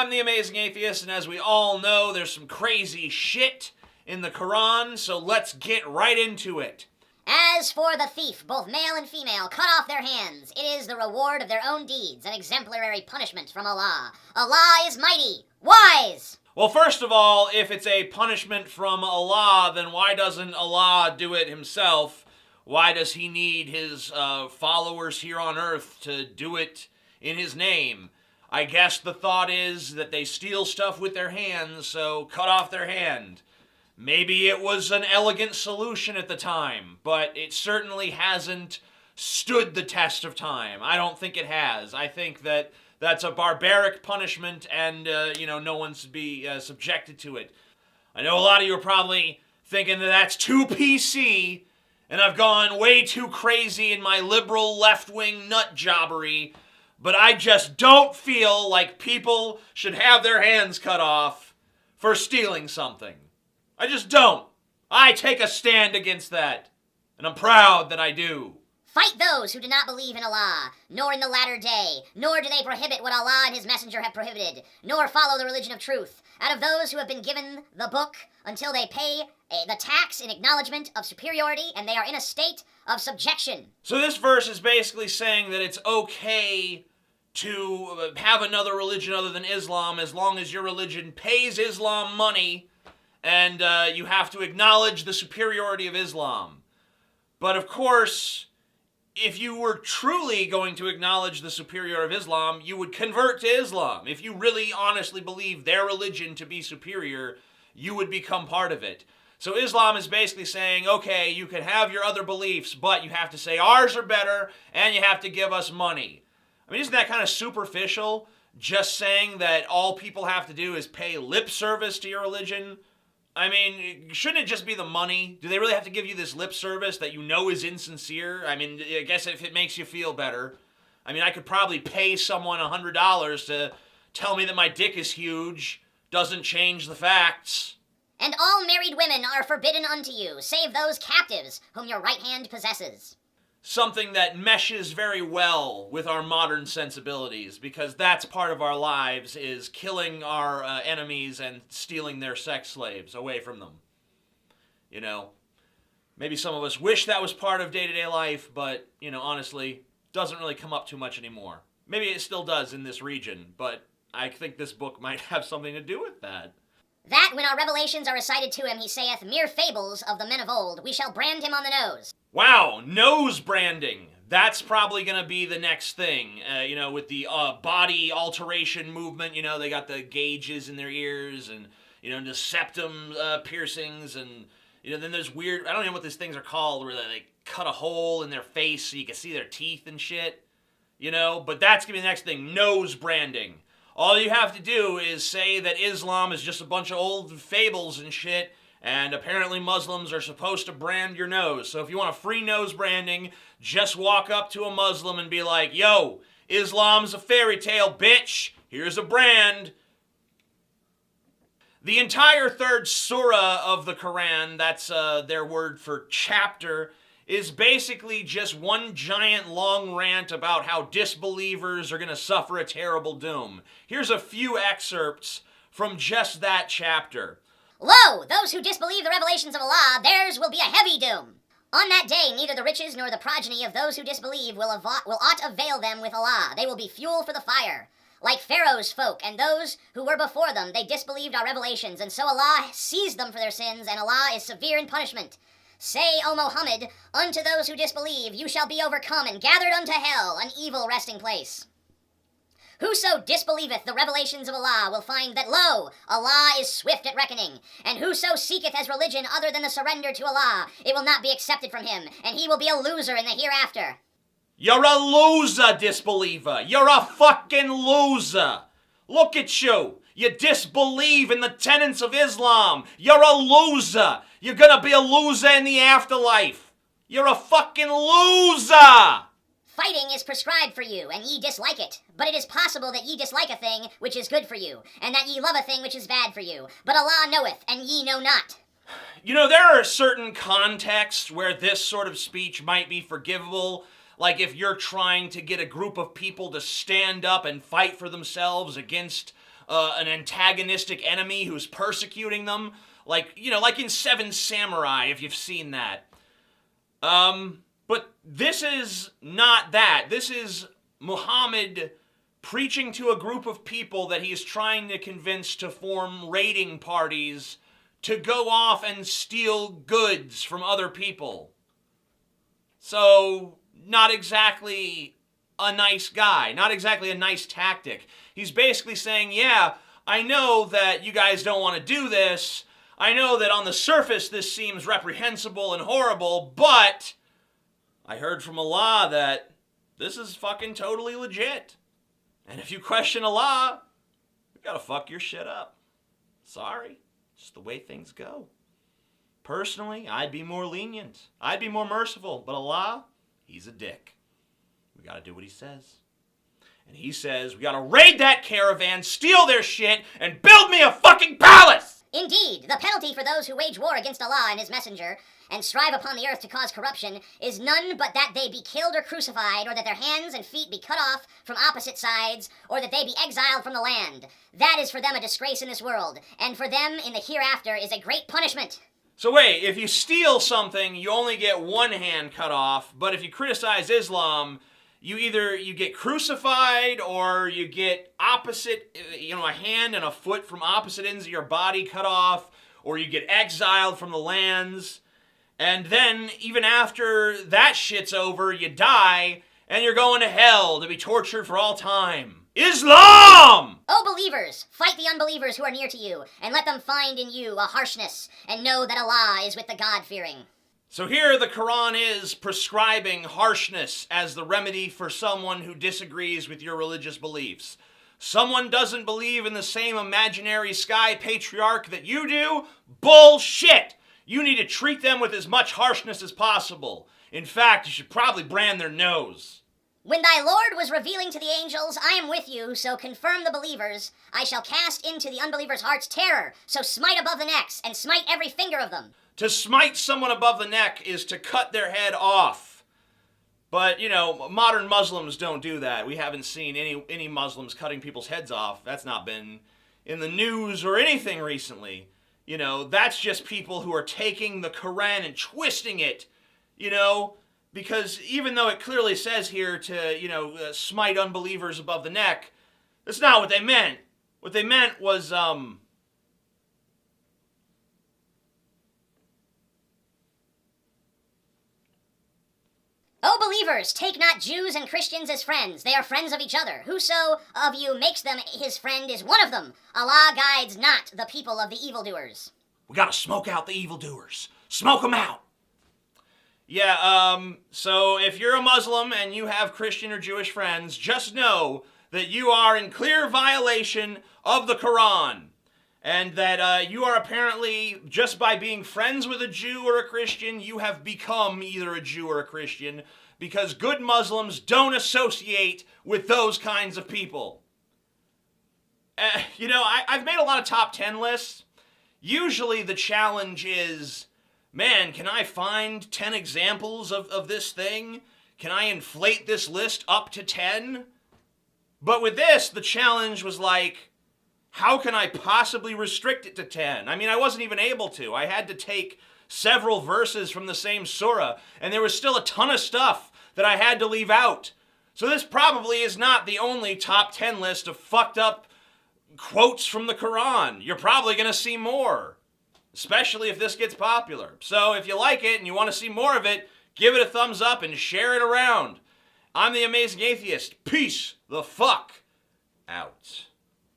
I'm the Amazing Atheist, and as we all know, there's some crazy shit in the Quran, so let's get right into it. As for the thief, both male and female, cut off their hands. It is the reward of their own deeds, an exemplary punishment from Allah. Allah is mighty, wise. Well, first of all, if it's a punishment from Allah, then why doesn't Allah do it himself? Why does he need his followers here on earth to do it in his name? I guess the thought is that they steal stuff with their hands, so cut off their hand. Maybe it was an elegant solution at the time, but it certainly hasn't stood the test of time. I don't think it has. I think that that's a barbaric punishment, and, no one's to be subjected to it. I know a lot of you are probably thinking that that's too PC, and I've gone way too crazy in my liberal left-wing nut jobbery, but I just don't feel like people should have their hands cut off for stealing something. I just don't. I take a stand against that, and I'm proud that I do. Fight those who do not believe in Allah, nor in the latter day, nor do they prohibit what Allah and his messenger have prohibited, nor follow the religion of truth, out of those who have been given the book until they pay the tax in acknowledgement of superiority, and they are in a state of subjection. So this verse is basically saying that it's okay to have another religion other than Islam as long as your religion pays Islam money, and you have to acknowledge the superiority of Islam. But of course, if you were truly going to acknowledge the superiority of Islam, you would convert to Islam. If you really honestly believe their religion to be superior, you would become part of it. So Islam is basically saying, okay, you can have your other beliefs, but you have to say ours are better, and you have to give us money. I mean, isn't that kind of superficial? Just saying that all people have to do is pay lip service to your religion? I mean, shouldn't it just be the money? Do they really have to give you this lip service that you know is insincere? I mean, I guess if it makes you feel better. I mean, I could probably pay someone $100 to tell me that my dick is huge. Doesn't change the facts. And all married women are forbidden unto you, save those captives whom your right hand possesses. Something that meshes very well with our modern sensibilities, because that's part of our lives, is killing our enemies and stealing their sex slaves away from them. You know, maybe some of us wish that was part of day-to-day life, but, honestly, doesn't really come up too much anymore. Maybe it still does in this region, but I think this book might have something to do with that. That when our revelations are recited to him, he saith, mere fables of the men of old, we shall brand him on the nose. Wow, nose branding. That's probably going to be the next thing, with the body alteration movement. They got the gauges in their ears and, the septum piercings. And, then there's weird, I don't know what these things are called, where they cut a hole in their face so you can see their teeth and shit. But that's going to be the next thing, nose branding. All you have to do is say that Islam is just a bunch of old fables and shit, and apparently Muslims are supposed to brand your nose. So if you want a free nose branding, just walk up to a Muslim and be like, yo, Islam's a fairy tale, bitch. Here's a brand. The entire third surah of the Quran, that's their word for chapter, is basically just one giant long rant about how disbelievers are going to suffer a terrible doom. Here's a few excerpts from just that chapter. Lo, those who disbelieve the revelations of Allah, theirs will be a heavy doom. On that day, neither the riches nor the progeny of those who disbelieve will aught avail them with Allah. They will be fuel for the fire. Like Pharaoh's folk and those who were before them, they disbelieved our revelations, and so Allah seized them for their sins, and Allah is severe in punishment. Say, O Muhammad, unto those who disbelieve, you shall be overcome and gathered unto hell, an evil resting place. Whoso disbelieveth the revelations of Allah will find that, lo, Allah is swift at reckoning. And whoso seeketh as religion other than the surrender to Allah, it will not be accepted from him, and he will be a loser in the hereafter. You're a loser, disbeliever. You're a fucking loser. Look at you. You disbelieve in the tenets of Islam. You're a loser. You're gonna be a loser in the afterlife. You're a fucking loser. Fighting is prescribed for you, and ye dislike it. But it is possible that ye dislike a thing which is good for you, and that ye love a thing which is bad for you. But Allah knoweth, and ye know not. There are certain contexts where this sort of speech might be forgivable. Like if you're trying to get a group of people to stand up and fight for themselves against an antagonistic enemy who's persecuting them. Like, like in Seven Samurai, if you've seen that. But this is not that. This is Muhammad preaching to a group of people that he's trying to convince to form raiding parties to go off and steal goods from other people. So, not exactly a nice guy. Not exactly a nice tactic. He's basically saying, yeah, I know that you guys don't want to do this. I know that on the surface this seems reprehensible and horrible, but I heard from Allah that this is fucking totally legit. And if you question Allah, you gotta fuck your shit up. Sorry. Just the way things go. Personally, I'd be more lenient. I'd be more merciful. But Allah, he's a dick. We gotta do what he says. And he says, we gotta raid that caravan, steal their shit, and build me a fucking palace! Indeed, the penalty for those who wage war against Allah and his messenger, and strive upon the earth to cause corruption, is none but that they be killed or crucified, or that their hands and feet be cut off from opposite sides, or that they be exiled from the land. That is for them a disgrace in this world, and for them in the hereafter is a great punishment. So wait, if you steal something, you only get one hand cut off, but if you criticize Islam, you get crucified or you get opposite, a hand and a foot from opposite ends of your body cut off, or you get exiled from the lands. And then, even after that shit's over, you die and you're going to hell to be tortured for all time. Islam! O believers, fight the unbelievers who are near to you, and let them find in you a harshness, and know that Allah is with the God-fearing. So here the Quran is prescribing harshness as the remedy for someone who disagrees with your religious beliefs. Someone doesn't believe in the same imaginary sky patriarch that you do? Bullshit! You need to treat them with as much harshness as possible. In fact, you should probably brand their nose. When thy Lord was revealing to the angels, I am with you, so confirm the believers. I shall cast into the unbelievers' hearts terror, so smite above the necks, and smite every finger of them. To smite someone above the neck is to cut their head off. But, modern Muslims don't do that. We haven't seen any Muslims cutting people's heads off. That's not been in the news or anything recently. That's just people who are taking the Quran and twisting it, because even though it clearly says here to, smite unbelievers above the neck, that's not what they meant. What they meant was, O believers, take not Jews and Christians as friends. They are friends of each other. Whoso of you makes them his friend is one of them. Allah guides not the people of the evildoers. We gotta smoke out the evildoers. Smoke them out. Yeah, so if you're a Muslim and you have Christian or Jewish friends, just know that you are in clear violation of the Quran. And that you are apparently, just by being friends with a Jew or a Christian, you have become either a Jew or a Christian, because good Muslims don't associate with those kinds of people. I've made a lot of top 10 lists. Usually the challenge is, man, can I find 10 examples of this thing? Can I inflate this list up to 10? But with this, the challenge was like, how can I possibly restrict it to 10? I mean, I wasn't even able to. I had to take several verses from the same surah, and there was still a ton of stuff that I had to leave out. So this probably is not the only top 10 list of fucked up quotes from the Quran. You're probably going to see more, especially if this gets popular. So if you like it and you want to see more of it, give it a thumbs up and share it around. I'm the Amazing Atheist. Peace the fuck out.